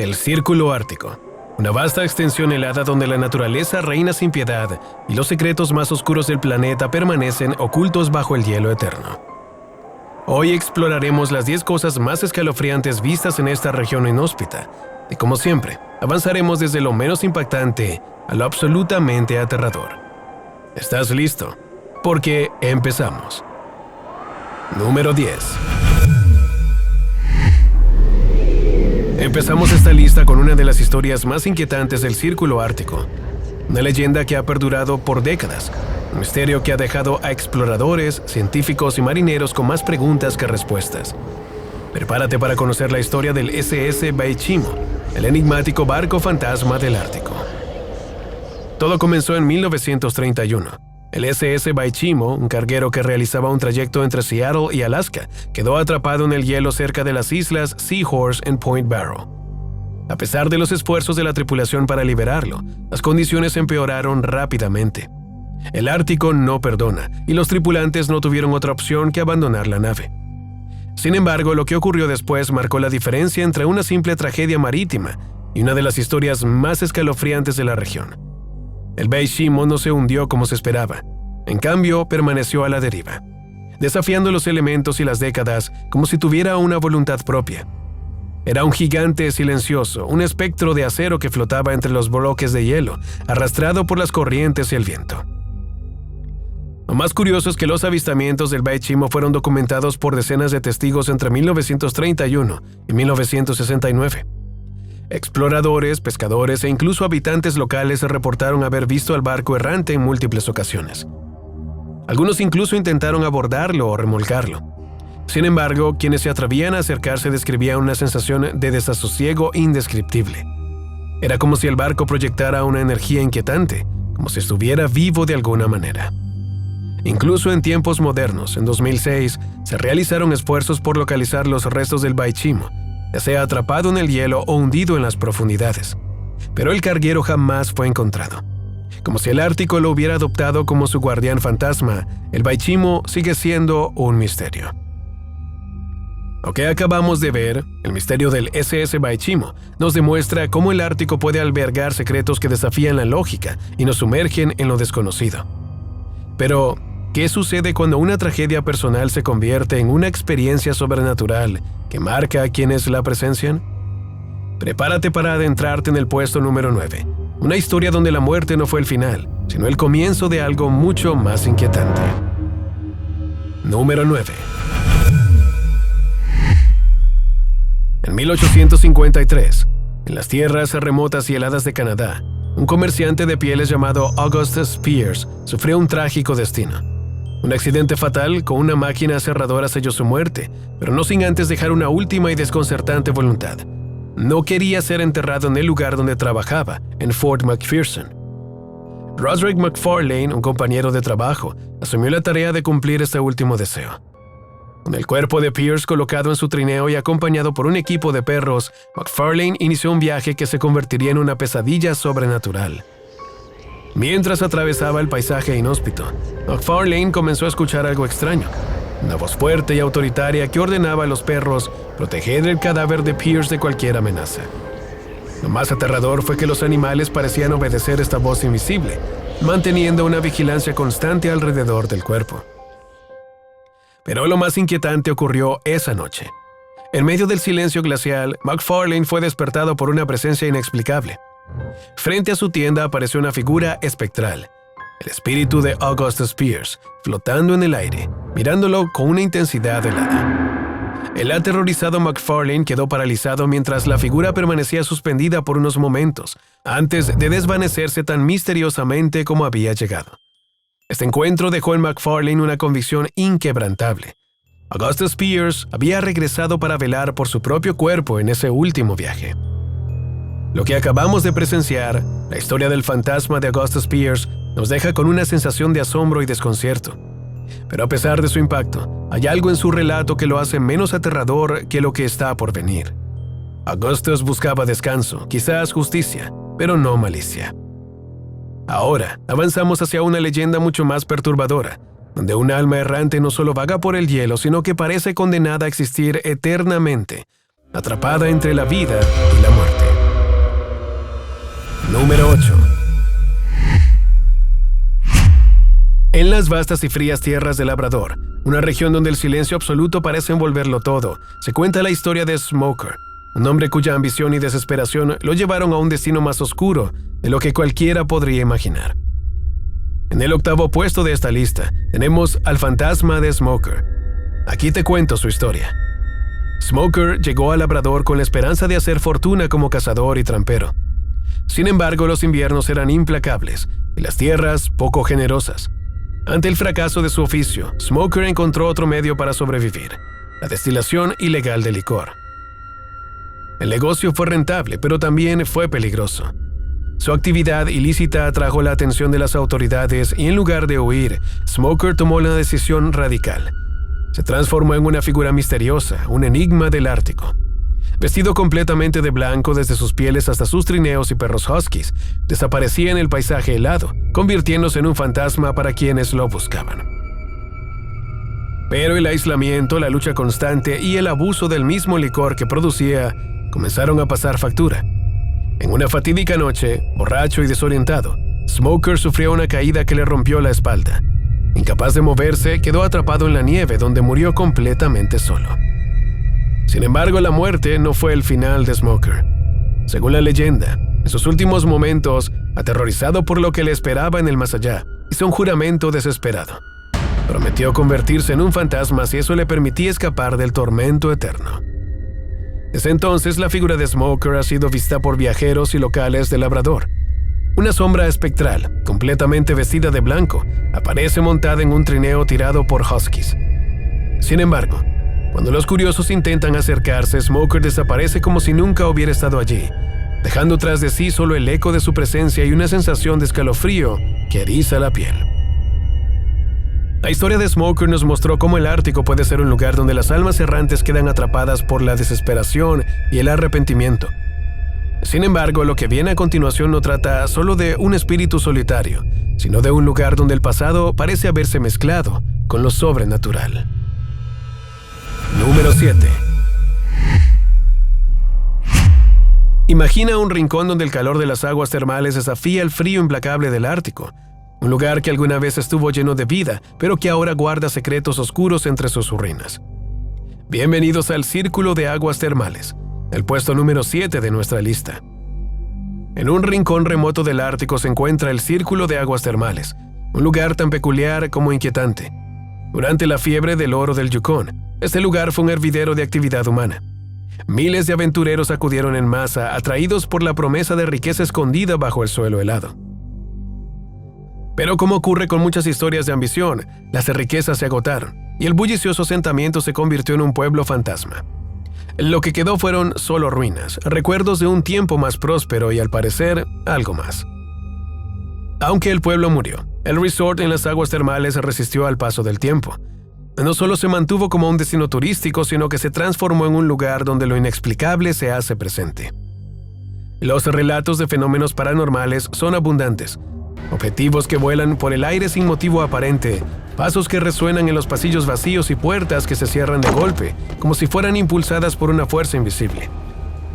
El Círculo Ártico. Una vasta extensión helada donde la naturaleza reina sin piedad y los secretos más oscuros del planeta permanecen ocultos bajo el hielo eterno. Hoy exploraremos las 10 cosas más escalofriantes vistas en esta región inhóspita y, como siempre, avanzaremos desde lo menos impactante a lo absolutamente aterrador. ¿Estás listo? Porque empezamos. Número 10. Empezamos esta lista con una de las historias más inquietantes del Círculo Ártico. Una leyenda que ha perdurado por décadas. Un misterio que ha dejado a exploradores, científicos y marineros con más preguntas que respuestas. Prepárate para conocer la historia del SS Baichimo, el enigmático barco fantasma del Ártico. Todo comenzó en 1931. El SS Baichimo, un carguero que realizaba un trayecto entre Seattle y Alaska, quedó atrapado en el hielo cerca de las islas Seahorse en Point Barrow. A pesar de los esfuerzos de la tripulación para liberarlo, las condiciones empeoraron rápidamente. El Ártico no perdona, y los tripulantes no tuvieron otra opción que abandonar la nave. Sin embargo, lo que ocurrió después marcó la diferencia entre una simple tragedia marítima y una de las historias más escalofriantes de la región. El Baichimo no se hundió como se esperaba. En cambio, permaneció a la deriva, desafiando los elementos y las décadas como si tuviera una voluntad propia. Era un gigante silencioso, un espectro de acero que flotaba entre los bloques de hielo, arrastrado por las corrientes y el viento. Lo más curioso es que los avistamientos del Baichimo fueron documentados por decenas de testigos entre 1931 y 1969. Exploradores, pescadores e incluso habitantes locales reportaron haber visto al barco errante en múltiples ocasiones. Algunos incluso intentaron abordarlo o remolcarlo. Sin embargo, quienes se atrevían a acercarse describían una sensación de desasosiego indescriptible. Era como si el barco proyectara una energía inquietante, como si estuviera vivo de alguna manera. Incluso en tiempos modernos, en 2006, se realizaron esfuerzos por localizar los restos del Baichimo, ya sea atrapado en el hielo o hundido en las profundidades. Pero el carguero jamás fue encontrado. Como si el Ártico lo hubiera adoptado como su guardián fantasma, el Baichimo sigue siendo un misterio. Lo que acabamos de ver, el misterio del SS Baichimo, nos demuestra cómo el Ártico puede albergar secretos que desafían la lógica y nos sumergen en lo desconocido. Pero, ¿qué sucede cuando una tragedia personal se convierte en una experiencia sobrenatural que marca a quienes la presencian? Prepárate para adentrarte en el puesto número 9, una historia donde la muerte no fue el final, sino el comienzo de algo mucho más inquietante. Número 9. En 1853, en las tierras remotas y heladas de Canadá, un comerciante de pieles llamado Augustus Pierce sufrió un trágico destino. Un accidente fatal con una máquina cerradora selló su muerte, pero no sin antes dejar una última y desconcertante voluntad. No quería ser enterrado en el lugar donde trabajaba, en Fort McPherson. Roderick McFarlane, un compañero de trabajo, asumió la tarea de cumplir este último deseo. Con el cuerpo de Pierce colocado en su trineo y acompañado por un equipo de perros, McFarlane inició un viaje que se convertiría en una pesadilla sobrenatural. Mientras atravesaba el paisaje inhóspito, McFarlane comenzó a escuchar algo extraño. Una voz fuerte y autoritaria que ordenaba a los perros proteger el cadáver de Pierce de cualquier amenaza. Lo más aterrador fue que los animales parecían obedecer esta voz invisible, manteniendo una vigilancia constante alrededor del cuerpo. Pero lo más inquietante ocurrió esa noche. En medio del silencio glacial, McFarlane fue despertado por una presencia inexplicable. Frente a su tienda apareció una figura espectral, el espíritu de Augustus Pierce, flotando en el aire, mirándolo con una intensidad helada. El aterrorizado McFarlane quedó paralizado mientras la figura permanecía suspendida por unos momentos, antes de desvanecerse tan misteriosamente como había llegado. Este encuentro dejó en McFarlane una convicción inquebrantable. Augustus Pierce había regresado para velar por su propio cuerpo en ese último viaje. Lo que acabamos de presenciar, la historia del fantasma de Augustus Pierce, nos deja con una sensación de asombro y desconcierto. Pero a pesar de su impacto, hay algo en su relato que lo hace menos aterrador que lo que está por venir. Augustus buscaba descanso, quizás justicia, pero no malicia. Ahora, avanzamos hacia una leyenda mucho más perturbadora, donde un alma errante no solo vaga por el hielo, sino que parece condenada a existir eternamente, atrapada entre la vida y la muerte. Número 8. En las vastas y frías tierras de Labrador, una región donde el silencio absoluto parece envolverlo todo, se cuenta la historia de Smoker, un hombre cuya ambición y desesperación lo llevaron a un destino más oscuro de lo que cualquiera podría imaginar. En el 8º puesto de esta lista tenemos al fantasma de Smoker. Aquí te cuento su historia. Smoker llegó a Labrador con la esperanza de hacer fortuna como cazador y trampero. Sin embargo, los inviernos eran implacables y las tierras poco generosas. Ante el fracaso de su oficio, Smoker encontró otro medio para sobrevivir: la destilación ilegal de licor. El negocio fue rentable, pero también fue peligroso. Su actividad ilícita atrajo la atención de las autoridades y en lugar de huir, Smoker tomó una decisión radical. Se transformó en una figura misteriosa, un enigma del Ártico. Vestido completamente de blanco desde sus pieles hasta sus trineos y perros huskies, desaparecía en el paisaje helado, convirtiéndose en un fantasma para quienes lo buscaban. Pero el aislamiento, la lucha constante y el abuso del mismo licor que producía comenzaron a pasar factura. En una fatídica noche, borracho y desorientado, Smoker sufrió una caída que le rompió la espalda. Incapaz de moverse, quedó atrapado en la nieve, donde murió completamente solo. Sin embargo, la muerte no fue el final de Smoker. Según la leyenda, en sus últimos momentos, aterrorizado por lo que le esperaba en el más allá, hizo un juramento desesperado. Prometió convertirse en un fantasma si eso le permitía escapar del tormento eterno. Desde entonces, la figura de Smoker ha sido vista por viajeros y locales de Labrador. Una sombra espectral, completamente vestida de blanco, aparece montada en un trineo tirado por huskies. Sin embargo, cuando los curiosos intentan acercarse, Smoker desaparece como si nunca hubiera estado allí, dejando tras de sí solo el eco de su presencia y una sensación de escalofrío que eriza la piel. La historia de Smoker nos mostró cómo el Ártico puede ser un lugar donde las almas errantes quedan atrapadas por la desesperación y el arrepentimiento. Sin embargo, lo que viene a continuación no trata solo de un espíritu solitario, sino de un lugar donde el pasado parece haberse mezclado con lo sobrenatural. Número 7. Imagina un rincón donde el calor de las aguas termales desafía el frío implacable del Ártico. Un lugar que alguna vez estuvo lleno de vida, pero que ahora guarda secretos oscuros entre sus ruinas. Bienvenidos al Círculo de Aguas Termales, el puesto número 7 de nuestra lista. En un rincón remoto del Ártico se encuentra el Círculo de Aguas Termales, un lugar tan peculiar como inquietante. Durante la fiebre del oro del Yukón, este lugar fue un hervidero de actividad humana. Miles de aventureros acudieron en masa, atraídos por la promesa de riqueza escondida bajo el suelo helado. Pero como ocurre con muchas historias de ambición, las riquezas se agotaron y el bullicioso asentamiento se convirtió en un pueblo fantasma. Lo que quedó fueron solo ruinas, recuerdos de un tiempo más próspero y, al parecer, algo más. Aunque el pueblo murió, el resort en las aguas termales resistió al paso del tiempo. No solo se mantuvo como un destino turístico, sino que se transformó en un lugar donde lo inexplicable se hace presente. Los relatos de fenómenos paranormales son abundantes. Objetivos que vuelan por el aire sin motivo aparente, pasos que resuenan en los pasillos vacíos y puertas que se cierran de golpe, como si fueran impulsadas por una fuerza invisible.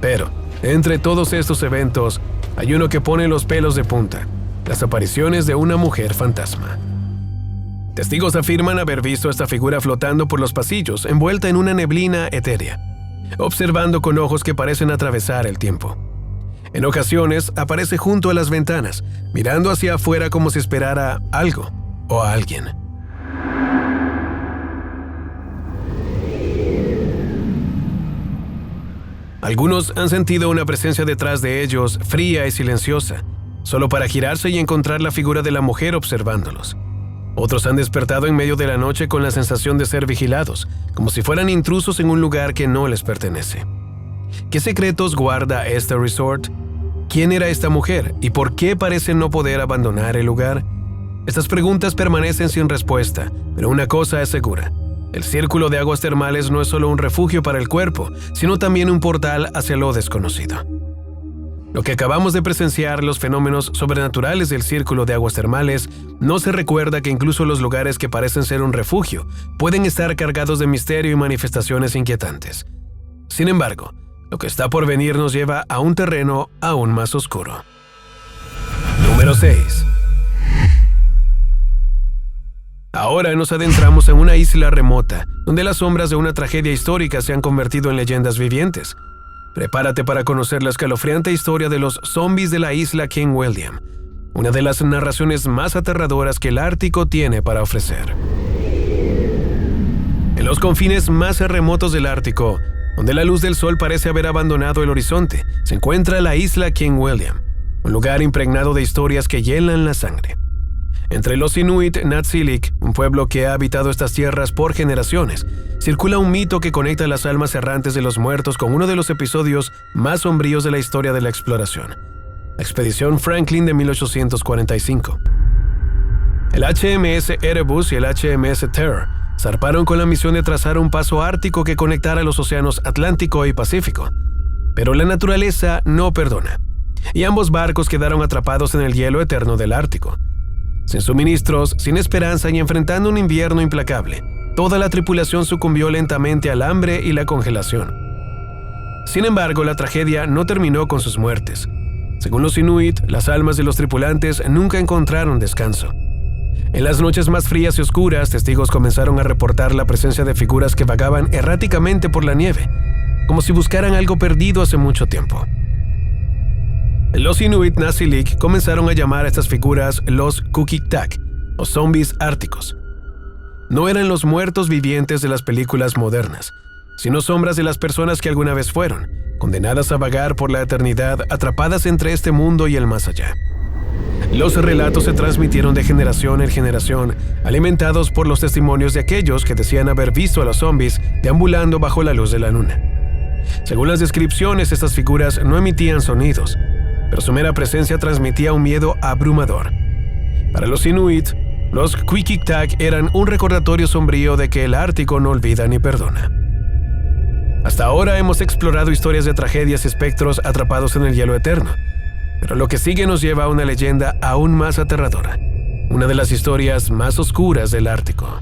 Pero, entre todos estos eventos, hay uno que pone los pelos de punta: las apariciones de una mujer fantasma. Testigos afirman haber visto a esta figura flotando por los pasillos, envuelta en una neblina etérea, observando con ojos que parecen atravesar el tiempo. En ocasiones aparece junto a las ventanas, mirando hacia afuera como si esperara algo o a alguien. Algunos han sentido una presencia detrás de ellos, fría y silenciosa, solo para girarse y encontrar la figura de la mujer observándolos. Otros han despertado en medio de la noche con la sensación de ser vigilados, como si fueran intrusos en un lugar que no les pertenece. ¿Qué secretos guarda este resort? ¿Quién era esta mujer y por qué parece no poder abandonar el lugar? Estas preguntas permanecen sin respuesta, pero una cosa es segura: el Círculo de Aguas Termales no es solo un refugio para el cuerpo, sino también un portal hacia lo desconocido. Lo que acabamos de presenciar, los fenómenos sobrenaturales del Círculo de Aguas Termales, no se recuerda que incluso los lugares que parecen ser un refugio pueden estar cargados de misterio y manifestaciones inquietantes. Sin embargo, lo que está por venir nos lleva a un terreno aún más oscuro. Número 6. Ahora nos adentramos en una isla remota, donde las sombras de una tragedia histórica se han convertido en leyendas vivientes. Prepárate para conocer la escalofriante historia de los zombies de la isla King William, una de las narraciones más aterradoras que el Ártico tiene para ofrecer. En los confines más remotos del Ártico, donde la luz del sol parece haber abandonado el horizonte, se encuentra la isla King William, un lugar impregnado de historias que hielan la sangre. Entre los Inuit Natsilik, un pueblo que ha habitado estas tierras por generaciones, circula un mito que conecta las almas errantes de los muertos con uno de los episodios más sombríos de la historia de la exploración, la Expedición Franklin de 1845. El HMS Erebus y el HMS Terror zarparon con la misión de trazar un paso ártico que conectara los océanos Atlántico y Pacífico. Pero la naturaleza no perdona, y ambos barcos quedaron atrapados en el hielo eterno del Ártico. Sin suministros, sin esperanza y enfrentando un invierno implacable, toda la tripulación sucumbió lentamente al hambre y la congelación. Sin embargo, la tragedia no terminó con sus muertes. Según los Inuit, las almas de los tripulantes nunca encontraron descanso. En las noches más frías y oscuras, testigos comenzaron a reportar la presencia de figuras que vagaban erráticamente por la nieve, como si buscaran algo perdido hace mucho tiempo. Los Inuit Natsilik comenzaron a llamar a estas figuras los Kukiktak, o zombies árticos. No eran los muertos vivientes de las películas modernas, sino sombras de las personas que alguna vez fueron, condenadas a vagar por la eternidad, atrapadas entre este mundo y el más allá. Los relatos se transmitieron de generación en generación, alimentados por los testimonios de aquellos que decían haber visto a los zombies deambulando bajo la luz de la luna. Según las descripciones, estas figuras no emitían sonidos, pero su mera presencia transmitía un miedo abrumador. Para los Inuit, los Kvikiktak eran un recordatorio sombrío de que el Ártico no olvida ni perdona. Hasta ahora hemos explorado historias de tragedias y espectros atrapados en el hielo eterno, pero lo que sigue nos lleva a una leyenda aún más aterradora, una de las historias más oscuras del Ártico.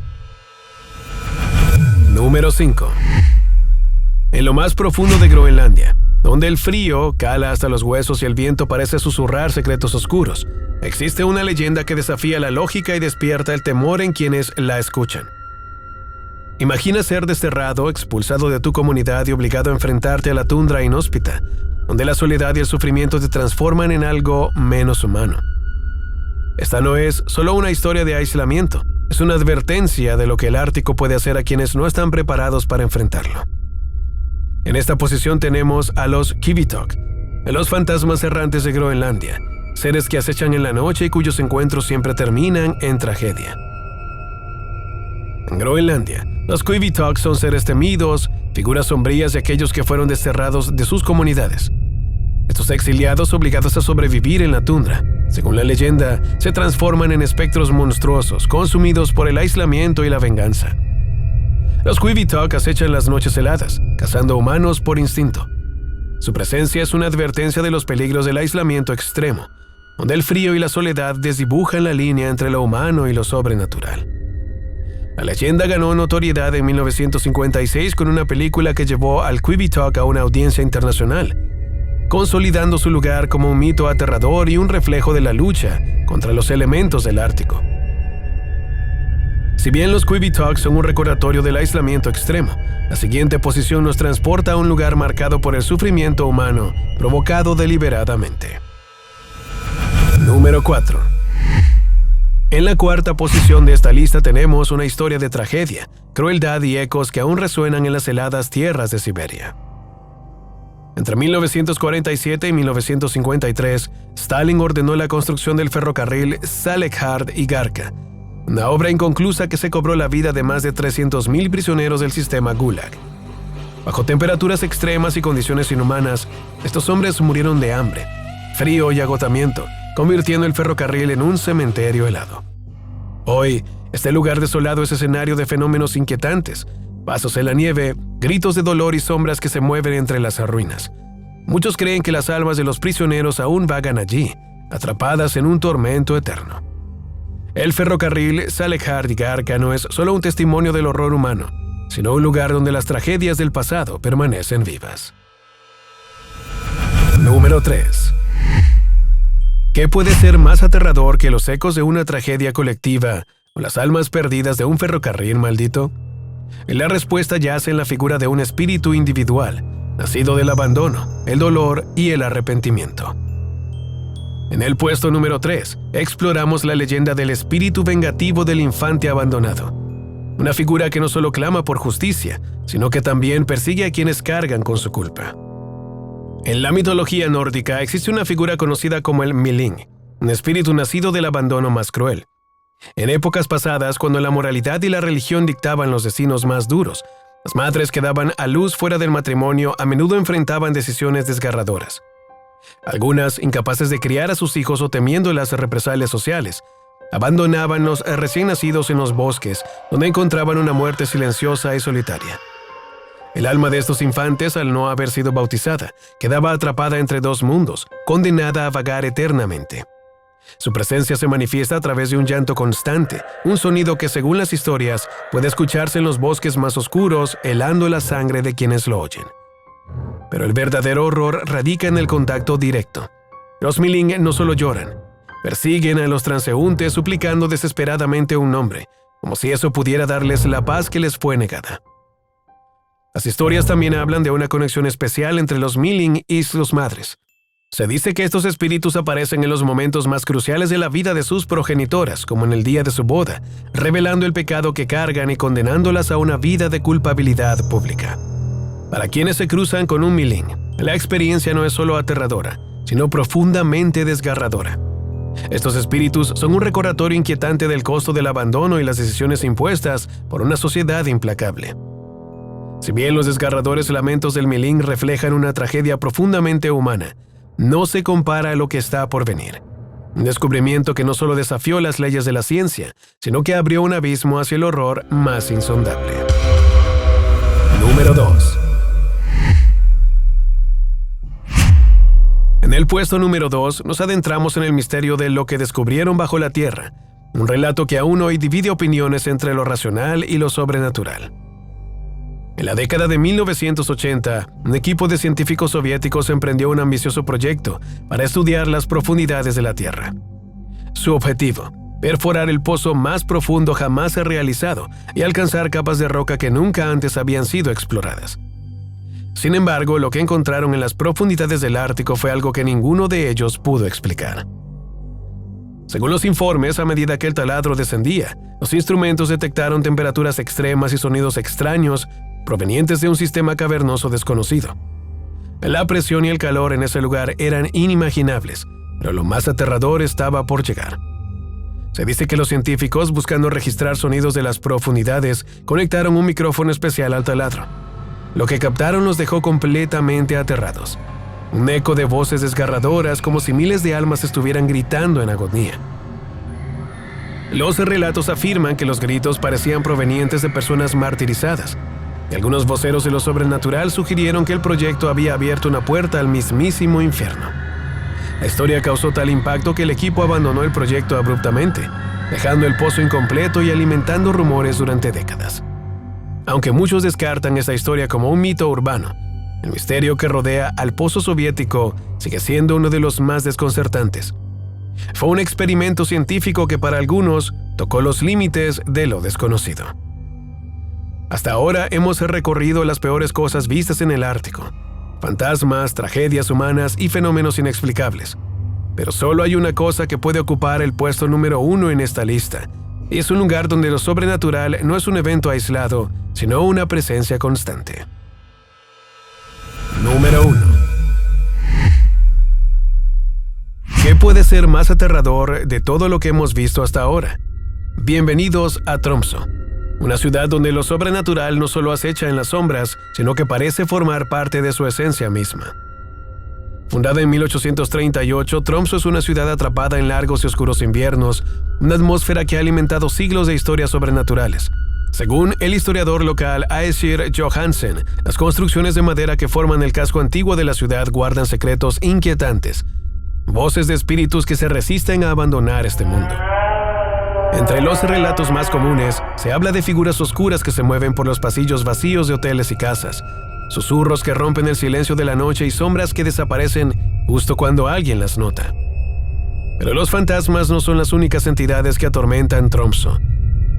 Número 5. En lo más profundo de Groenlandia, donde el frío cala hasta los huesos y el viento parece susurrar secretos oscuros, existe una leyenda que desafía la lógica y despierta el temor en quienes la escuchan. Imagina ser desterrado, expulsado de tu comunidad y obligado a enfrentarte a la tundra inhóspita, donde la soledad y el sufrimiento te transforman en algo menos humano. Esta no es solo una historia de aislamiento, es una advertencia de lo que el Ártico puede hacer a quienes no están preparados para enfrentarlo. En esta posición tenemos a los Kvitok, los fantasmas errantes de Groenlandia, seres que acechan en la noche y cuyos encuentros siempre terminan en tragedia. En Groenlandia, los Kvitok son seres temidos, figuras sombrías de aquellos que fueron desterrados de sus comunidades. Estos exiliados, obligados a sobrevivir en la tundra, según la leyenda, se transforman en espectros monstruosos, consumidos por el aislamiento y la venganza. Los Kvitok acechan las noches heladas, cazando humanos por instinto. Su presencia es una advertencia de los peligros del aislamiento extremo, donde el frío y la soledad desdibujan la línea entre lo humano y lo sobrenatural. La leyenda ganó notoriedad en 1956 con una película que llevó al Kvitok a una audiencia internacional, consolidando su lugar como un mito aterrador y un reflejo de la lucha contra los elementos del Ártico. Si bien los Kvitok son un recordatorio del aislamiento extremo, la siguiente posición nos transporta a un lugar marcado por el sufrimiento humano provocado deliberadamente. Número 4. En la cuarta posición de esta lista tenemos una historia de tragedia, crueldad y ecos que aún resuenan en las heladas tierras de Siberia. Entre 1947 y 1953, Stalin ordenó la construcción del ferrocarril Salekhard-Igarka, una obra inconclusa que se cobró la vida de más de 300.000 prisioneros del sistema Gulag. Bajo temperaturas extremas y condiciones inhumanas, estos hombres murieron de hambre, frío y agotamiento, convirtiendo el ferrocarril en un cementerio helado. Hoy, este lugar desolado es escenario de fenómenos inquietantes, pasos en la nieve, gritos de dolor y sombras que se mueven entre las ruinas. Muchos creen que las almas de los prisioneros aún vagan allí, atrapadas en un tormento eterno. El ferrocarril Salekhard-Igarka no es solo un testimonio del horror humano, sino un lugar donde las tragedias del pasado permanecen vivas. Número 3. ¿Qué puede ser más aterrador que los ecos de una tragedia colectiva o las almas perdidas de un ferrocarril maldito? La respuesta yace en la figura de un espíritu individual, nacido del abandono, el dolor y el arrepentimiento. En el puesto número 3, exploramos la leyenda del espíritu vengativo del infante abandonado. Una figura que no solo clama por justicia, sino que también persigue a quienes cargan con su culpa. En la mitología nórdica existe una figura conocida como el Milling, un espíritu nacido del abandono más cruel. En épocas pasadas, cuando la moralidad y la religión dictaban los destinos más duros, las madres que daban a luz fuera del matrimonio a menudo enfrentaban decisiones desgarradoras. Algunas, incapaces de criar a sus hijos o temiendo las represalias sociales, abandonaban los recién nacidos en los bosques, donde encontraban una muerte silenciosa y solitaria. El alma de estos infantes, al no haber sido bautizada, quedaba atrapada entre dos mundos, condenada a vagar eternamente. Su presencia se manifiesta a través de un llanto constante, un sonido que, según las historias, puede escucharse en los bosques más oscuros, helando la sangre de quienes lo oyen. Pero el verdadero horror radica en el contacto directo. Los Milling no solo lloran, persiguen a los transeúntes suplicando desesperadamente un nombre, como si eso pudiera darles la paz que les fue negada. Las historias también hablan de una conexión especial entre los Milling y sus madres. Se dice que estos espíritus aparecen en los momentos más cruciales de la vida de sus progenitoras, como en el día de su boda, revelando el pecado que cargan y condenándolas a una vida de culpabilidad pública. Para quienes se cruzan con un Milling, la experiencia no es solo aterradora, sino profundamente desgarradora. Estos espíritus son un recordatorio inquietante del costo del abandono y las decisiones impuestas por una sociedad implacable. Si bien los desgarradores lamentos del Milling reflejan una tragedia profundamente humana, no se compara a lo que está por venir. Un descubrimiento que no solo desafió las leyes de la ciencia, sino que abrió un abismo hacia el horror más insondable. Número 2. En el puesto número 2 nos adentramos en el misterio de lo que descubrieron bajo la Tierra, un relato que aún hoy divide opiniones entre lo racional y lo sobrenatural. En la década de 1980, un equipo de científicos soviéticos emprendió un ambicioso proyecto para estudiar las profundidades de la Tierra. Su objetivo: perforar el pozo más profundo jamás realizado y alcanzar capas de roca que nunca antes habían sido exploradas. Sin embargo, lo que encontraron en las profundidades del Ártico fue algo que ninguno de ellos pudo explicar. Según los informes, a medida que el taladro descendía, los instrumentos detectaron temperaturas extremas y sonidos extraños provenientes de un sistema cavernoso desconocido. La presión y el calor en ese lugar eran inimaginables, pero lo más aterrador estaba por llegar. Se dice que los científicos, buscando registrar sonidos de las profundidades, conectaron un micrófono especial al taladro. Lo que captaron los dejó completamente aterrados. Un eco de voces desgarradoras, como si miles de almas estuvieran gritando en agonía. Los relatos afirman que los gritos parecían provenientes de personas martirizadas, y algunos voceros de lo sobrenatural sugirieron que el proyecto había abierto una puerta al mismísimo infierno. La historia causó tal impacto que el equipo abandonó el proyecto abruptamente, dejando el pozo incompleto y alimentando rumores durante décadas. Aunque muchos descartan esta historia como un mito urbano, el misterio que rodea al pozo soviético sigue siendo uno de los más desconcertantes. Fue un experimento científico que para algunos tocó los límites de lo desconocido. Hasta ahora hemos recorrido las peores cosas vistas en el Ártico: fantasmas, tragedias humanas y fenómenos inexplicables. Pero solo hay una cosa que puede ocupar el puesto número 1 en esta lista, y es un lugar donde lo sobrenatural no es un evento aislado, sino una presencia constante. Número 1. ¿Qué puede ser más aterrador de todo lo que hemos visto hasta ahora? Bienvenidos a Tromsø, una ciudad donde lo sobrenatural no solo acecha en las sombras, sino que parece formar parte de su esencia misma. Fundada en 1838, Tromsø es una ciudad atrapada en largos y oscuros inviernos, una atmósfera que ha alimentado siglos de historias sobrenaturales. Según el historiador local Aesir Johansen, las construcciones de madera que forman el casco antiguo de la ciudad guardan secretos inquietantes, voces de espíritus que se resisten a abandonar este mundo. Entre los relatos más comunes, se habla de figuras oscuras que se mueven por los pasillos vacíos de hoteles y casas, susurros que rompen el silencio de la noche y sombras que desaparecen justo cuando alguien las nota. Pero los fantasmas no son las únicas entidades que atormentan Tromsø.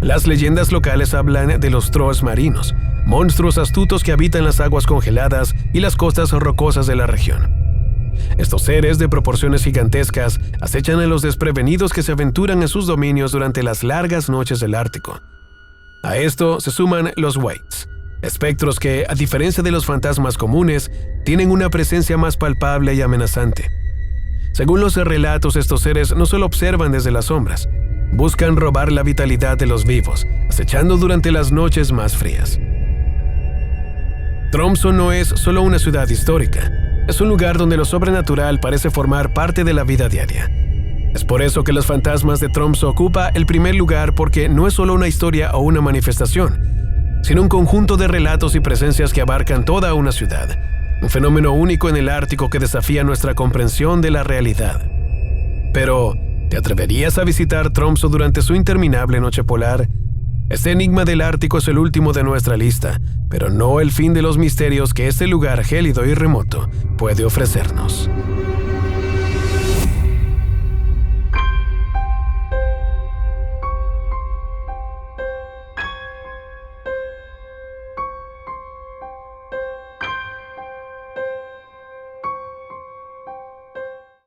Las leyendas locales hablan de los trolls marinos, monstruos astutos que habitan las aguas congeladas y las costas rocosas de la región. Estos seres de proporciones gigantescas acechan a los desprevenidos que se aventuran en sus dominios durante las largas noches del Ártico. A esto se suman los Waits, espectros que, a diferencia de los fantasmas comunes, tienen una presencia más palpable y amenazante. Según los relatos, estos seres no solo observan desde las sombras, buscan robar la vitalidad de los vivos, acechando durante las noches más frías. Tromsø no es solo una ciudad histórica, es un lugar donde lo sobrenatural parece formar parte de la vida diaria. Es por eso que los fantasmas de Tromsø ocupa el primer lugar, porque no es solo una historia o una manifestación, sino un conjunto de relatos y presencias que abarcan toda una ciudad, un fenómeno único en el Ártico que desafía nuestra comprensión de la realidad. Pero, ¿te atreverías a visitar Tromsø durante su interminable noche polar? Este enigma del Ártico es el último de nuestra lista, pero no el fin de los misterios que este lugar gélido y remoto puede ofrecernos.